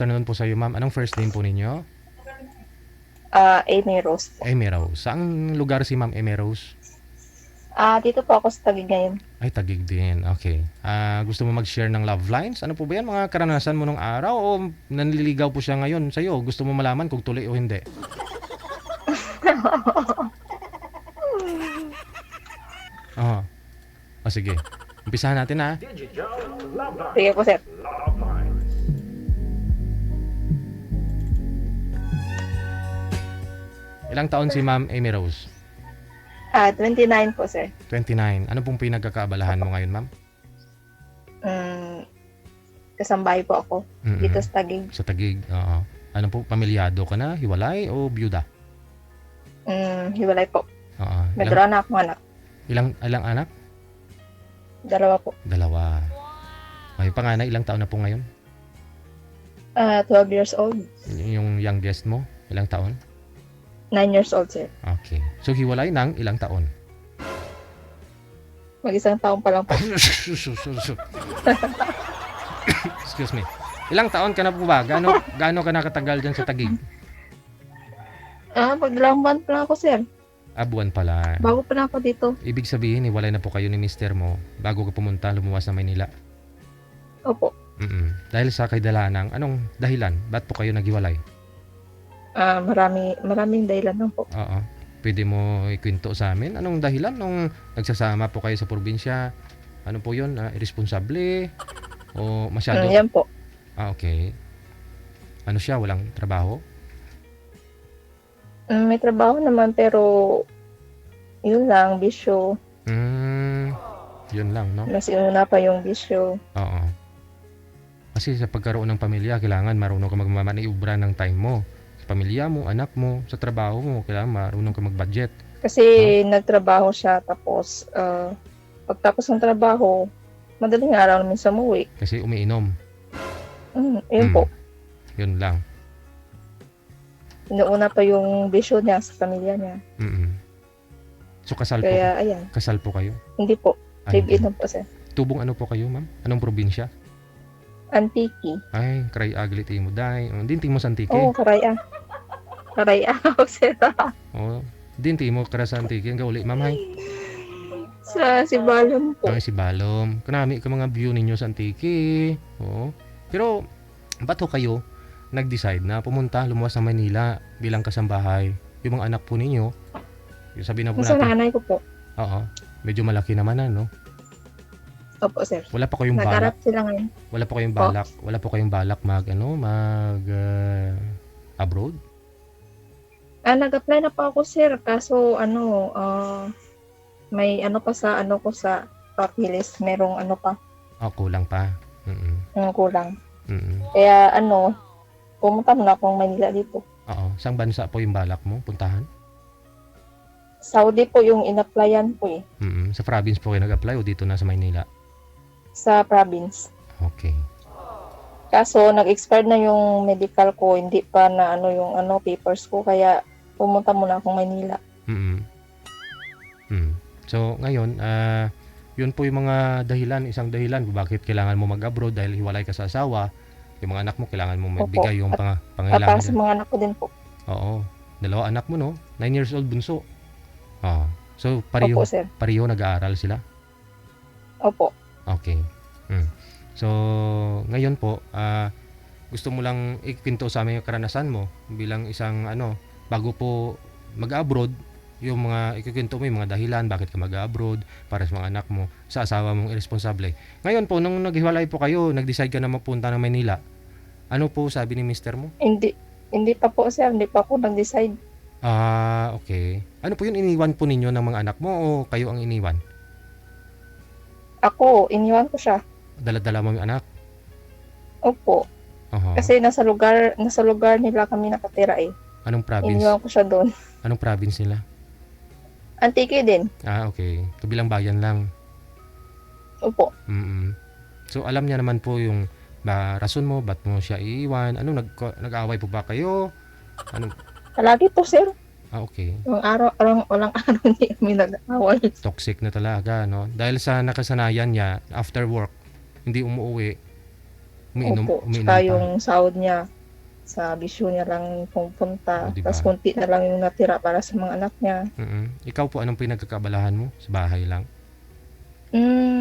afternoon po sa iyo, ma'am. Anong first name po ninyo? Amy Rose po. Amy Rose. Saang lugar si Ma'am Amy Rose? Dito po ako sa Taguig ngayon. Ay, Taguig din. Okay. Gusto mo mag-share ng love lines? Ano po ba yan? Mga karanasan mo nung araw o nanliligaw po siya ngayon sa'yo? Gusto mo malaman kung tuloy o hindi? Oo. O sige. Umpisahan natin ha. Sige po, sir. Ilang taon si Ma'am Amy Rose? 29 po, sir. 29. Ano pong pinagkakaabalahan mo ngayon, ma'am? Kasambahay po ako Mm-mm. dito sa Taguig. Sa Taguig. Oo. Ano po, pamilyado ka na? Hiwalay o byuda? Hiwalay po. Oo. May dalawa na akong anak. Ilang anak? Dalawa po. Dalawa. May panganay, ilang taon na po ngayon? 12 years old. Yung youngest mo, ilang taon? 9 years old, sir. Okay. So, hiwalay ng ilang taon? Mag-isang taon pa lang po. Excuse me. Ilang taon ka na po ba? Gaano ka nakatagal dyan sa Taguig? Magdalawang buwan pa lang ako, sir. Buwan pala. Bago pa lang ako dito. Ibig sabihin, hiwalay na po kayo ni mister mo bago ka pumunta, lumuwas na Maynila. Opo. Dahil sa kaidalanang, anong dahilan? Ba't po kayo naghiwalay? Maraming dahilan lang po. Oo. Pwede mo ikwento sa amin? Anong dahilan nung nagsasama po kayo sa probinsya? Ano po yun? Irresponsable? O masyado? Yan po. Okay. Ano siya? Walang trabaho? May trabaho naman pero yun lang, bisyo. Yun lang, no? Mas inuna pa yung bisyo. Oo. Kasi sa pagkaroon ng pamilya, kailangan marunong ka magmamaniubra ng time mo. Sa pamilya mo, anak mo, sa trabaho mo, kailangan marunong ka mag-budget. Kasi nagtrabaho siya tapos pagtapos ng trabaho, madaling araw namin sa umuwi. Kasi umiinom. Yun po. Yun lang. Inuuna pa yung bisyo niya sa pamilya niya. So kasal Kaya, po? ayan. Kasal po kayo? Hindi po. Ay, Live-in na po, sir. Tubong ano po kayo, ma'am? Anong probinsya? Antiki. Ay, Cray Aglit mo day. Din timo sa Antique. Oo, karaya. Karaya, sir. Din timo kara sa Antique. Ang gauli, ma'am, hay. Sa Sibalom po. Ay, si Balom. Kanami ka mga view ninyo sa Antique. Oo. Pero, ba't ho kayo nag-decide na pumunta, lumuwas sa Manila bilang kasambahay? Yung mga anak po ninyo, yung sabi na po Sa natin. nanay ko po. Oo. Medyo malaki naman no? Opo, sir. Wala pa kayong balak. Nag-arap sila ngayon. Wala pa kayong balak mag abroad? Nag-apply na pa ako, sir. Kaso, may pa sa ko sa papilis. Merong pa. Kulang pa. Yung kulang. Mm-mm. Kaya, pumunta muna akong Manila dito. Oo. Saang bansa po yung balak mo puntahan? Saudi po yung in-applyan po eh. Sa province po kayo nag-apply o dito na sa Maynila? Sa province. Okay. Kaso, nag-expire na yung medical ko. Hindi pa na yung papers ko. Kaya, pumunta muna akong Manila. So, ngayon, yun po yung mga dahilan, isang dahilan kung bakit kailangan mo mag-abroad dahil hiwalay ka sa asawa. Yung mga anak mo, kailangan mo magbigay yung pangailangan. Para sa mga anak ko din po. Oo. 2 anak mo, no? 9 years old bunso. So, Opo, sir. pareho nag-aaral sila? Opo. Okay. So, ngayon po, gusto mo lang ikwento sa amin yung karanasan mo bilang isang bago po mag-abroad, yung mga ikikwento mo yung mga dahilan bakit ka mag-abroad para sa mga anak mo, sa asawa mong irresponsable. Ngayon po, nung naghiwalay po kayo, nag-decide ka na mapunta ng Manila, ano po sabi ni mister mo? Hindi pa po, sir. Hindi pa po nag-decide. Okay. Ano po yun, iniwan po ninyo ng mga anak mo o kayo ang iniwan? Ako, iniwan ko siya. Dala-dala mo yung anak? Opo. Kasi nasa lugar nila kami nakatira eh. Anong province? Iniwan ko siya doon. Anong province nila? Antiki din. Okay. Kabilang bayan lang. Opo. So, alam niya naman po yung rason mo, ba't mo siya iiwan? Nag-away po ba kayo? Palagi po, sir. Okay. Walang araw hindi kami nag-away. Toxic na talaga, no? Dahil sa nakasanayan niya, after work, hindi umuwi. Opo, umiinom tsaka pa. yung sahod niya sa bisyo niya lang pumupunta, O, 'di ta's ba? konti na lang yung natira para sa mga anak niya. Ikaw po, anong pinagkakaabalahan mo? Sa bahay lang?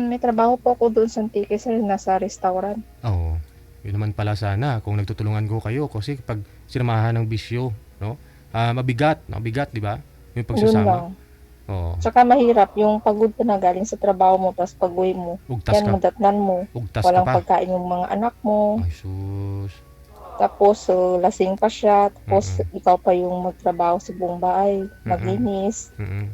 May trabaho po ako doon sa Antique sir, nasa restaurant. Oo. Yun naman pala sana kung nagtutulungan ko kayo kasi kapag sinamahan ng bisyo, no? Mabigat, 'di ba? Yung Yun pagsasama. lang. Oo. Tsaka mahirap yung pagod ka na galing sa trabaho mo ta's pag-uwi mo, Ugtas yan ka. madatnan mo, Ugtas ka walang pa. pagkain yung mga anak mo, Ay sus. tapos lasing pa siya, tapos Mm. ikaw pa yung magtrabaho sa buong bahay, Mm. maglinis, Mm.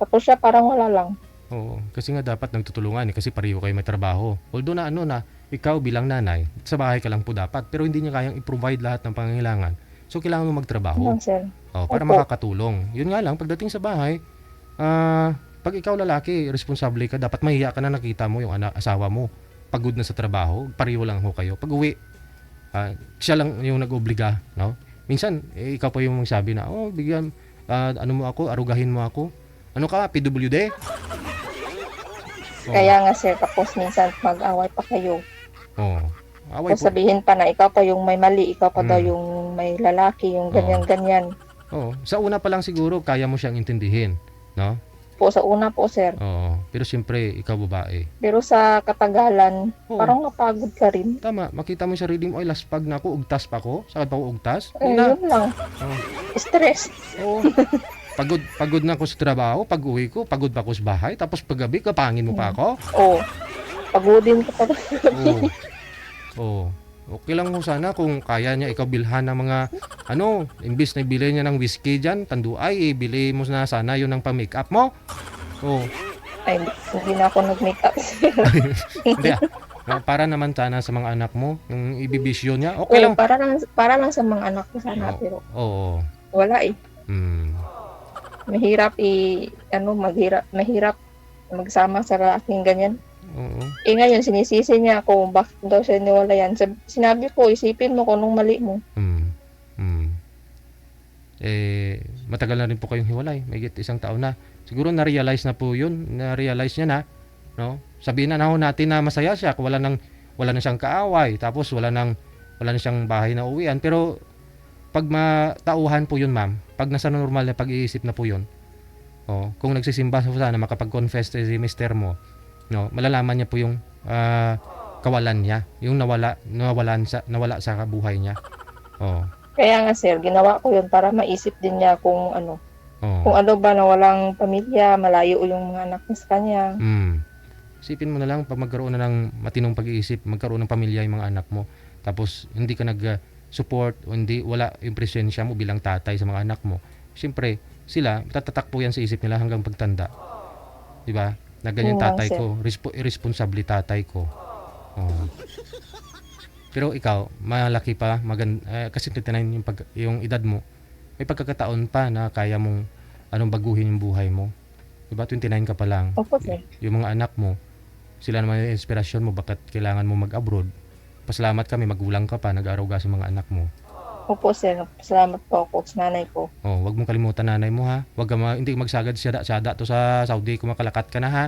tapos siya parang wala lang. Oo, kasi nga dapat nagtutulungan kasi pareho kayo may trabaho. Although na ikaw bilang nanay, sa bahay ka lang po dapat, pero hindi niya kayang i-provide lahat ng pangangailangan. So kailangan mo magtrabaho. Ano sir? Para Opo, makakatulong. Yun nga lang pagdating sa bahay, pag ikaw lalaki, responsable ka, dapat mahiya ka na nakita mo yung asawa mo. Pagod na sa trabaho, pareho lang ho kayo. Pag-uwi, siya lang yung nag-obliga, no? Minsan, ikaw pa yung magsabi na, bigyan, ano mo ako, arugahin mo ako. Ano ka, PWD? kaya nga sir, tapos minsan mag-away pa kayo. Oo. Away Tapos po. sabihin pa na ikaw pa yung may mali, ikaw pa daw Mm. yung may lalaki, yung ganyan-ganyan. Oo. Sa una pa lang siguro, kaya mo siyang intindihin, no? Po sa una po sir. Oo. Pero siyempre, ikaw babae. Pero sa katagalan, Oo. parang napagod ka rin. Tama, makita mo yung sarili mo, ay laspag na ako, ugtas pa ako, sakit pa ako ugtas. Hindi na. Yun lang. Oo. Stress. Oo. Pagod na ako sa trabaho, pag uwi ko, pagod pa ako sa bahay, tapos paggabi, kapangin mo pa ako. Oo. Pagodin ka pa. Oo. Oo. Okay lang mo sana kung kaya niya ikaw bilhan ng mga, imbis na bili niya ng whiskey dyan, tanduay, bili mo na sana yun ng pang-makeup mo. Oo. Ay, hindi na ako nag-makeup sir. Hindi para naman sana sa mga anak mo, yung ibibisyo niya, okay Oo, lang. para lang sa mga anak ko sana, Oo. pero Oo. wala eh. Hmm. Mahirap magsama sa lalaking ganyan. Oo. Ngayon, sinisisi niya ako, bakit daw siya niwalayan. Sinabi ko, isipin mo kung anong mali mo. Matagal na rin po kayong hiwalay, mahigit 1 taon na. Siguro na-realize na po yun, na-realize niya na, no? Sabihin na natin na masaya siya, wala na siyang kaaway, tapos wala na siyang bahay na uwian, pero pag matauhan po yun, ma'am, pag nasa normal na pag-iisip na po yun, kung nagsisimba sana makapag-confess si mister mo, no, malalaman niya po yung kawalan niya, yung nawala sa buhay niya. Kaya nga sir, ginawa ko yun para maisip din niya kung ano ba na walang pamilya, malayo yung mga anak niya sa kanya. Isipin mo na lang pag magkaroon na ng matinong pag-iisip, magkaroon ng pamilya yung mga anak mo, tapos hindi ka nag-support o wala yung presensya mo bilang tatay sa mga anak mo. Siyempre, sila tatatakbo yan sa isip nila hanggang pagtanda. 'Di ba? Na ganyan tatay ko, irresponsible tatay ko. Pero ikaw, malaki pa, kasi 29 yung edad mo. May pagkakataon pa na kaya mong baguhin yung buhay mo. 'Di ba? 29 ka pa lang. Opo sir. Yung mga anak mo, sila naman yung inspirasyon mo, bakit kailangan mo mag-abroad. Pasalamat kami, magulang ka pa, nag-aaruga sa mga anak mo. Opo sir, salamat po ako sa nanay ko. Wag mong kalimutan nanay mo ha. Hindi magsagad sada to sa Saudi, kumakalakat ka na ha.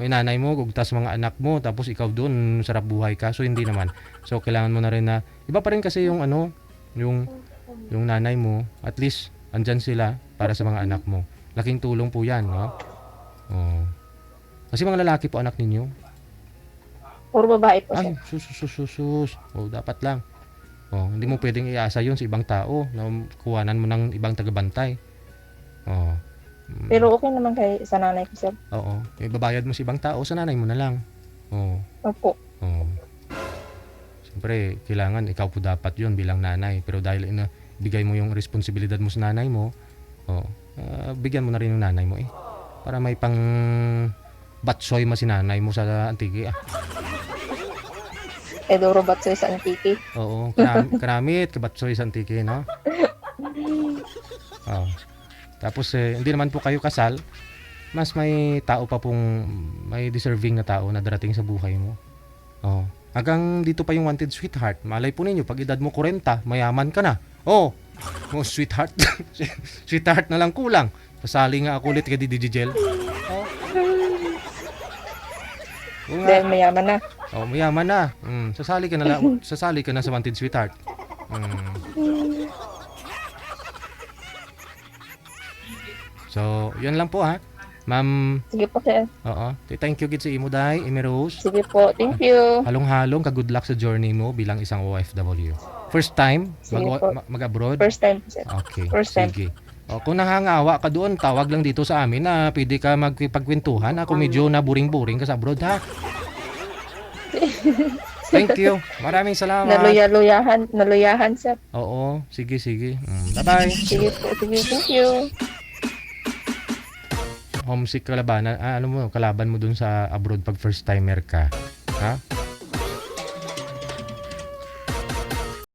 May nanay mo, gugtas mga anak mo, tapos ikaw doon, sarap buhay ka. So hindi naman. So kailangan mo na rin na, iba pa rin kasi yung yung nanay mo, at least andyan sila para sa mga anak mo. Laking tulong po yan, no? Kasi mga lalaki po anak ninyo. Puro babae po Ay, sir. sus. Dapat lang. Hindi mo pwedeng iasa yun sa ibang tao na kuhanan mo ng ibang tagabantay. Pero okay naman sa nanay ko sir. Oo. Babayad mo sa ibang tao, sa nanay mo na lang. Opo. Siyempre, kailangan ikaw po dapat yun bilang nanay. Pero dahil bigay mo yung responsibilidad mo sa nanay mo, bigyan mo na rin yung nanay mo para may pang batsoy si nanay mo sa Antique. Edoro Batsoy sa Antique. Oo, karamit, kabatsoy sa Antique, no? Tapos hindi naman po kayo kasal, mas may tao pa may deserving na tao na darating sa buhay mo. Hanggang dito pa yung wanted sweetheart. Malay po ninyo, pag edad mo 40, mayaman ka na. Sweetheart. Sweetheart na lang kulang. Pasali nga ako ulit kay DJ Jel. Oo nga. Dahil mayaman na. Oh, mayaman na. Sasali ka na sasali ka na sa Wanted Sweetheart. So, yun lang po ha. Ma'am, Sige po, sir. oo. Thank you gid sa imo day, Amy Rose. Sige po. Thank you. Halong-halong ka good luck sa journey mo bilang isang OFW. First time Sige po. mag-abroad? First time po, sir. Okay. First time. Sige. O, kung nangangawa ka doon, tawag lang dito sa amin na pwede ka magpagkwentuhan. Ako medyo naburing-buring ka sa abroad ha. Thank you. Maraming salamat. Naluyahan, sir. Oo. Sige. Bye-bye. Sige po. Sige, thank you. Homesick kalaban mo, kalaban mo dun sa abroad pag first timer ka. Ha?